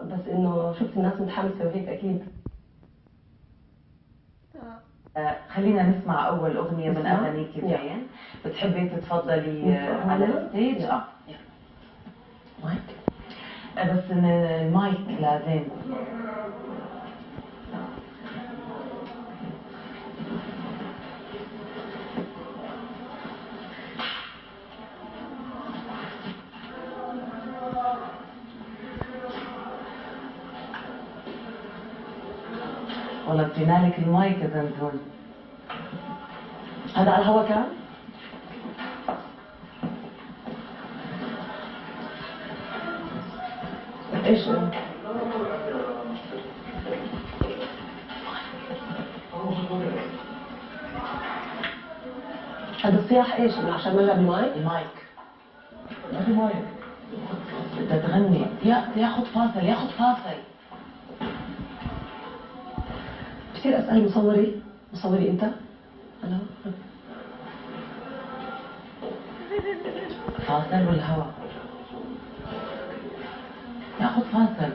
بس انه شفت الناس متحمسه وهيك اكيد. خلينا نسمع اول اغنيه من اغانيك زين. بتحبي تتفضلي على الستيج؟ مايك. بس المايك لازم. والله ادينا لك المايك يا زنزون. هذا على الهوا كان؟ ايش؟ هذا الصياح ايش؟ عشان ما جاب المايك؟ المايك. ما في مايك. بدها تغني. ياخذ فاصل، ياخذ فاصل. بصير اسال مصوري انت؟ هلا فاصل بالهواء. ياخذ فاصل.